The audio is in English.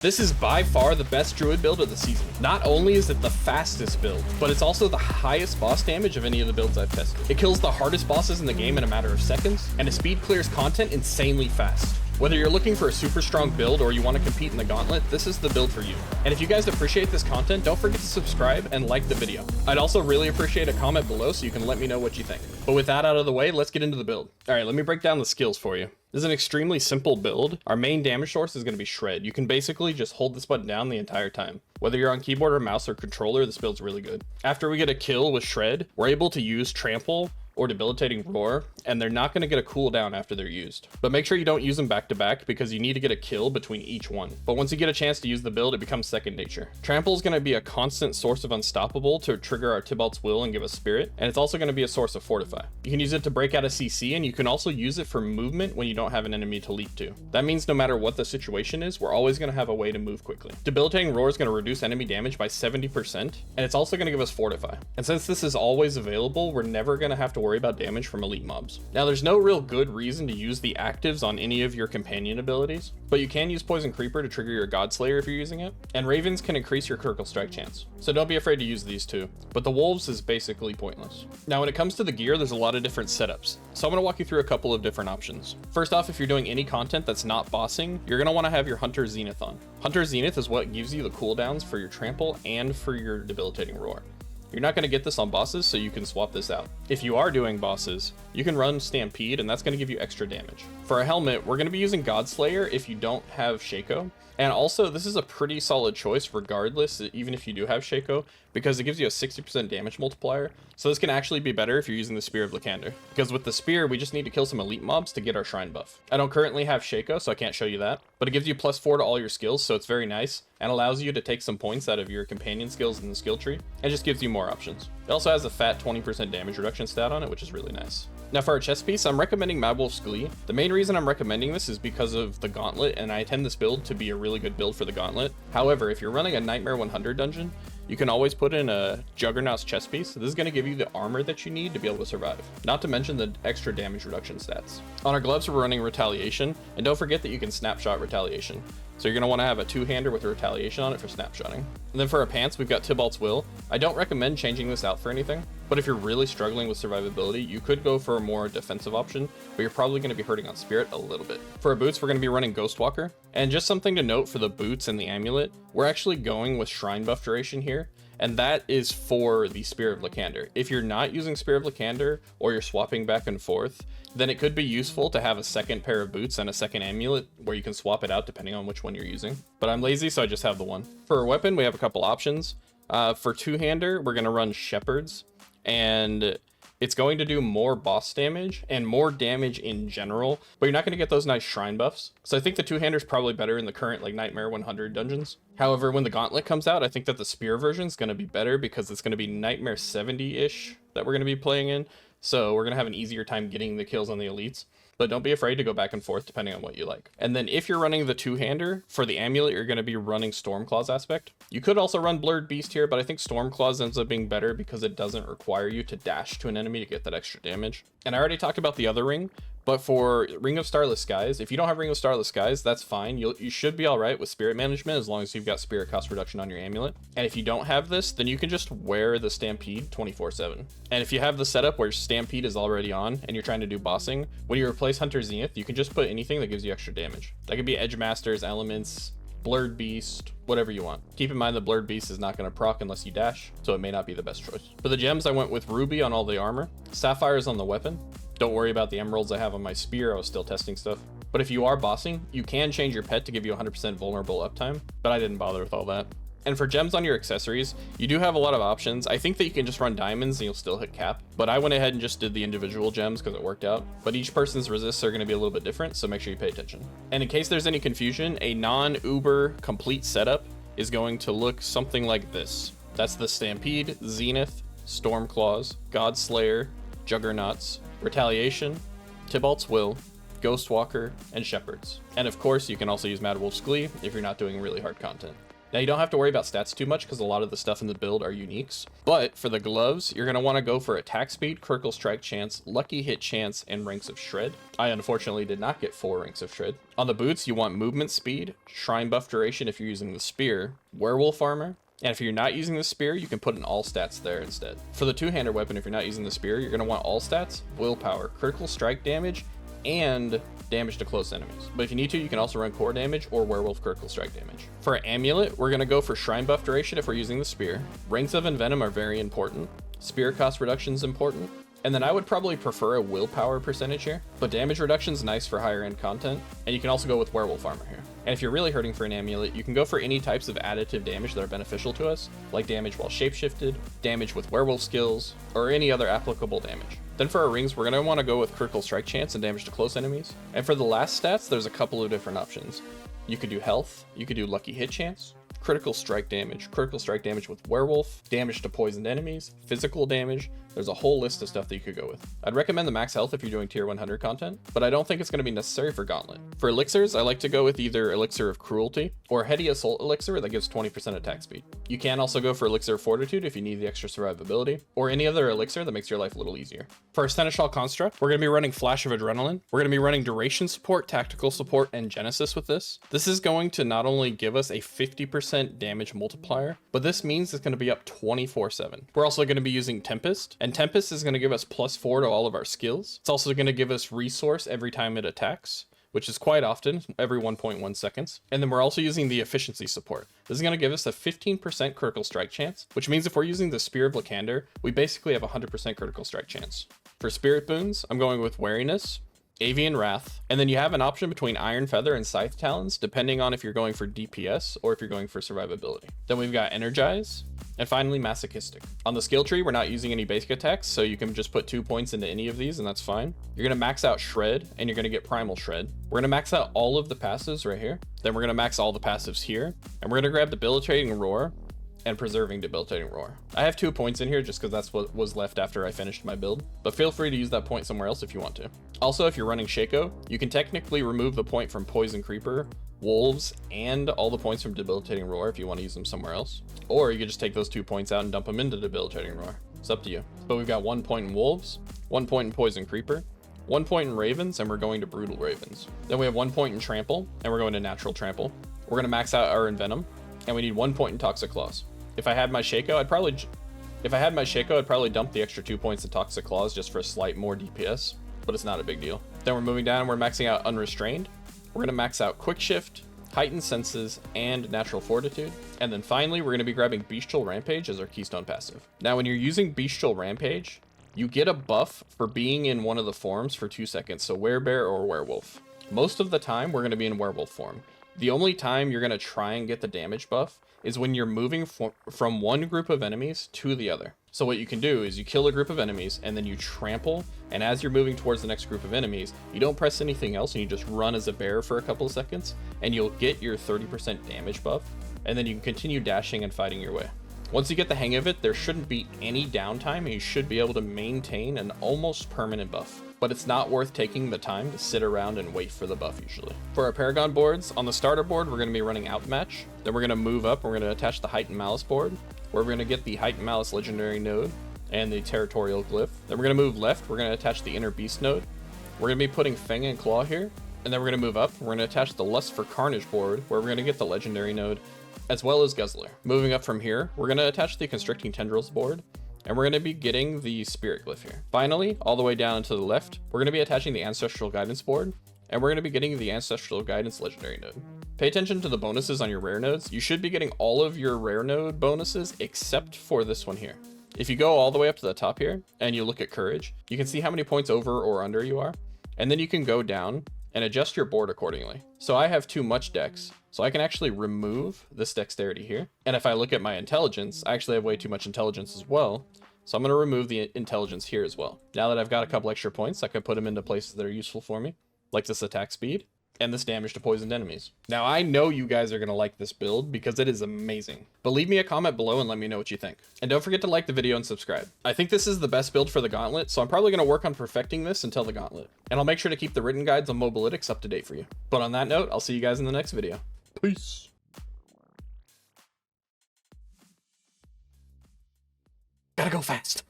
This is by far the best Druid build of the season. Not only is it the fastest build, but it's also the highest boss damage of any of the builds I've tested. It kills the hardest bosses in the game in a matter of seconds, and it speed clears content insanely fast. Whether you're looking for a super strong build or you want to compete in the Gauntlet, this is the build for you. And if you guys appreciate this content, don't forget to subscribe and like the video. I'd also really appreciate a comment below so you can let me know what you think. But with that out of the way, let's get into the build. All right, let me break down the skills for you. This is an extremely simple build. Our main damage source is going to be Shred. You can basically just hold this button down the entire time. Whether you're on keyboard or mouse or controller, this build's really good. After we get a kill with Shred, we're able to use Trample or Debilitating Roar, and they're not going to get a cooldown after they're used. But make sure you don't use them back to back because you need to get a kill between each one. But once you get a chance to use the build, it becomes second nature. Trample is going to be a constant source of Unstoppable to trigger our Tybalt's Will and give us Spirit, and it's also going to be a source of Fortify. You can use it to break out a CC, and you can also use it for movement when you don't have an enemy to leap to. That means no matter what the situation is, we're always going to have a way to move quickly. Debilitating Roar is going to reduce enemy damage by 70%, and it's also going to give us Fortify. And since this is always available, we're never going to have to worry about damage from elite mobs. Now, there's no real good reason to use the actives on any of your companion abilities, but you can use Poison Creeper to trigger your Godslayer if you're using it, and Ravens can increase your critical strike chance. So don't be afraid to use these too, but the Wolves is basically pointless. Now, when it comes to the gear, there's a lot of different setups, so I'm going to walk you through a couple of different options. First off, if you're doing any content that's not bossing, you're going to want to have your Hunter Zenith on. Hunter Zenith is what gives you the cooldowns for your Trample and for your Debilitating Roar. You're not going to get this on bosses, so you can swap this out. If you are doing bosses, you can run Stampede, and that's going to give you extra damage. For a helmet, we're going to be using Godslayer if you don't have Shaco. And also, this is a pretty solid choice regardless, even if you do have Shaco, because it gives you a 60% damage multiplier. So this can actually be better if you're using the Spear of Lycander, because with the Spear, we just need to kill some elite mobs to get our Shrine buff. I don't currently have Shaco, so I can't show you that, but it gives you +4 to all your skills, so it's very nice, and allows you to take some points out of your companion skills in the skill tree, and just gives you more options. It also has a fat 20% damage reduction stat on it, which is really nice. Now for our chest piece, I'm recommending Mad Wolf's Glee. The main reason I'm recommending this is because of the Gauntlet, and I intend this build to be a really good build for the Gauntlet. However, if you're running a Nightmare 100 dungeon, you can always put in a Juggernaut's chest piece. This is going to give you the armor that you need to be able to survive, not to mention the extra damage reduction stats. On our gloves, we're running Retaliation, and don't forget that you can snapshot Retaliation. So you're going to want to have a two-hander with a Retaliation on it for snapshotting. And then for our pants, we've got Tybalt's Will. I don't recommend changing this out for anything, but if you're really struggling with survivability, you could go for a more defensive option, but you're probably going to be hurting on Spirit a little bit. For our boots, we're going to be running Ghostwalker. And just something to note for the boots and the amulet, we're actually going with Shrine buff duration here, and that is for the Spear of Lycander. If you're not using Spear of Lycander, or you're swapping back and forth, then it could be useful to have a second pair of boots and a second amulet where you can swap it out depending on which one you're using. But I'm lazy, so I just have the one. For our weapon, we have a couple options. For two-hander, we're going to run Shepherds, and it's going to do more boss damage and more damage in general, but you're not going to get those nice shrine buffs. So I think the two-hander is probably better in the current like Nightmare 100 dungeons. However, when the Gauntlet comes out, I think that the Spear version is going to be better because it's going to be Nightmare 70-ish that we're going to be playing in. So we're going to have an easier time getting the kills on the elites. But don't be afraid to go back and forth depending on what you like. And then if you're running the two-hander, for the amulet, you're going to be running Stormclaw's aspect. You could also run Blurred Beast here, but I think Stormclaw's ends up being better because it doesn't require you to dash to an enemy to get that extra damage. And I already talked about the other ring, but for Ring of Starless Skies, if you don't have Ring of Starless Skies, that's fine. You should be all right with Spirit Management as long as you've got Spirit cost reduction on your amulet. And if you don't have this, then you can just wear the Stampede 24/7. And if you have the setup where Stampede is already on and you're trying to do bossing, when you replace Hunter Zenith, you can just put anything that gives you extra damage. That could be Edge Masters, Elements, Blurred Beast, whatever you want. Keep in mind the Blurred Beast is not going to proc unless you dash, so it may not be the best choice. For the gems, I went with Ruby on all the armor, Sapphires on the weapon. Don't worry about the emeralds I have on my spear, I was still testing stuff. But if you are bossing, you can change your pet to give you 100% vulnerable uptime, but I didn't bother with all that. And for gems on your accessories, you do have a lot of options. I think that you can just run diamonds and you'll still hit cap, but I went ahead and just did the individual gems because it worked out. But each person's resists are going to be a little bit different, so make sure you pay attention. And in case there's any confusion, a non-Uber complete setup is going to look something like this. That's the Stampede, Zenith, Stormclaws, Godslayer, Juggernauts, Retaliation, Tybalt's Will, Ghostwalker, and Shepherds. And of course, you can also use Mad Wolf's Glee if you're not doing really hard content. Now you don't have to worry about stats too much because a lot of the stuff in the build are uniques. But for the gloves, you're going to want to go for attack speed, critical strike chance, lucky hit chance, and ranks of shred. I unfortunately did not get 4 ranks of shred. On the boots, you want movement speed, shrine buff duration if you're using the spear, werewolf armor, and if you're not using the spear, you can put in all stats there instead. For the two-hander weapon, if you're not using the spear, you're going to want all stats, willpower, critical strike damage, and damage to close enemies. But if you need to, you can also run core damage or werewolf critical strike damage. For an amulet, we're going to go for shrine buff duration if we're using the spear. Rings of Envenom are very important. Spear cost reduction is important. And then I would probably prefer a willpower percentage here, but damage reduction is nice for higher end content. And you can also go with werewolf armor here. And if you're really hurting for an amulet, you can go for any types of additive damage that are beneficial to us, like damage while shapeshifted, damage with werewolf skills, or any other applicable damage. Then for our rings, we're going to want to go with critical strike chance and damage to close enemies. And for the last stats, there's a couple of different options. You could do health, you could do lucky hit chance, critical strike damage with werewolf, damage to poisoned enemies, physical damage. There's a whole list of stuff that you could go with. I'd recommend the max health if you're doing tier 100 content, but I don't think it's going to be necessary for Gauntlet. For elixirs, I like to go with either Elixir of Cruelty or Heady Assault Elixir that gives 20% attack speed. You can also go for Elixir of Fortitude if you need the extra survivability, or any other elixir that makes your life a little easier. For our Seneshal Construct, we're going to be running Flash of Adrenaline. We're going to be running Duration Support, Tactical Support, and Genesis with this. This is going to not only give us a 50% damage multiplier, but this means it's going to be up 24/7. We're also going to be using Tempest, and Tempest is going to give us +4 to all of our skills. It's also going to give us resource every time it attacks, which is quite often, every 1.1 seconds. And then we're also using the efficiency support. This is going to give us a 15% critical strike chance, which means if we're using the Spear of Lycander, we basically have 100% critical strike chance. For Spirit Boons, I'm going with Wariness, Avian Wrath, and then you have an option between Iron Feather and Scythe Talons, depending on if you're going for DPS or if you're going for survivability. Then we've got Energize, and finally Masochistic. On the skill tree, we're not using any basic attacks, so you can just put 2 points into any of these, and that's fine. You're gonna max out Shred, and you're gonna get Primal Shred. We're gonna max out all of the passives right here. Then we're gonna max all the passives here, and we're gonna grab Debilitating Roar and Preserving Debilitating Roar. I have 2 points in here just because that's what was left after I finished my build, but feel free to use that point somewhere else if you want to. Also, if you're running Shaco, you can technically remove the point from Poison Creeper, Wolves, and all the points from Debilitating Roar if you want to use them somewhere else. Or you could just take those 2 points out and dump them into Debilitating Roar. It's up to you. But we've got 1 point in Wolves, 1 point in Poison Creeper, 1 point in Ravens, and we're going to Brutal Ravens. Then we have 1 point in Trample, and we're going to Natural Trample. We're going to max out our Envenom, and we need 1 point in Toxic Claws. If I had my Shaco, I'd probably dump the extra 2 points in Toxic Claws just for a slight more DPS, but it's not a big deal. Then we're moving down, we're maxing out Unrestrained. We're gonna max out Quick Shift, Heightened Senses, and Natural Fortitude. And then finally, we're gonna be grabbing Bestial Rampage as our keystone passive. Now, when you're using Bestial Rampage, you get a buff for being in one of the forms for 2 seconds, so Werebear or Werewolf. Most of the time, we're gonna be in Werewolf form. The only time you're gonna try and get the damage buff is when you're moving from one group of enemies to the other. So what you can do is you kill a group of enemies and then you trample, and as you're moving towards the next group of enemies, you don't press anything else and you just run as a bear for a couple of seconds, and you'll get your 30% damage buff, and then you can continue dashing and fighting your way. Once you get the hang of it, there shouldn't be any downtime and you should be able to maintain an almost permanent buff. But it's not worth taking the time to sit around and wait for the buff usually. For our Paragon boards, on the starter board, we're going to be running Outmatch. Then we're going to move up, we're going to attach the Heightened Malice board, where we're going to get the Heightened Malice Legendary node and the Territorial Glyph. Then we're going to move left, we're going to attach the Inner Beast node. We're going to be putting Fang and Claw here. And then we're going to move up, we're going to attach the Lust for Carnage board, where we're going to get the Legendary node, as well as Guzzler. Moving up from here, we're going to attach the Constricting Tendrils board, and we're going to be getting the Spirit Glyph here. Finally, all the way down to the left, we're going to be attaching the Ancestral Guidance board, and we're going to be getting the Ancestral Guidance Legendary node. Pay attention to the bonuses on your rare nodes. You should be getting all of your rare node bonuses except for this one here. If you go all the way up to the top here, and you look at Courage, you can see how many points over or under you are, and then you can go down and adjust your board accordingly. So I have too much dex, so I can actually remove this dexterity here. And if I look at my intelligence, I actually have way too much intelligence as well. So I'm going to remove the intelligence here as well. Now that I've got a couple extra points, I can put them into places that are useful for me, like this attack speed and this damage to poisoned enemies. Now I know you guys are going to like this build because it is amazing, but leave me a comment below and let me know what you think. And don't forget to like the video and subscribe. I think this is the best build for the Gauntlet, so I'm probably going to work on perfecting this until the Gauntlet. And I'll make sure to keep the written guides on Mobalytics up to date for you. But on that note, I'll see you guys in the next video. Peace. Gotta go fast.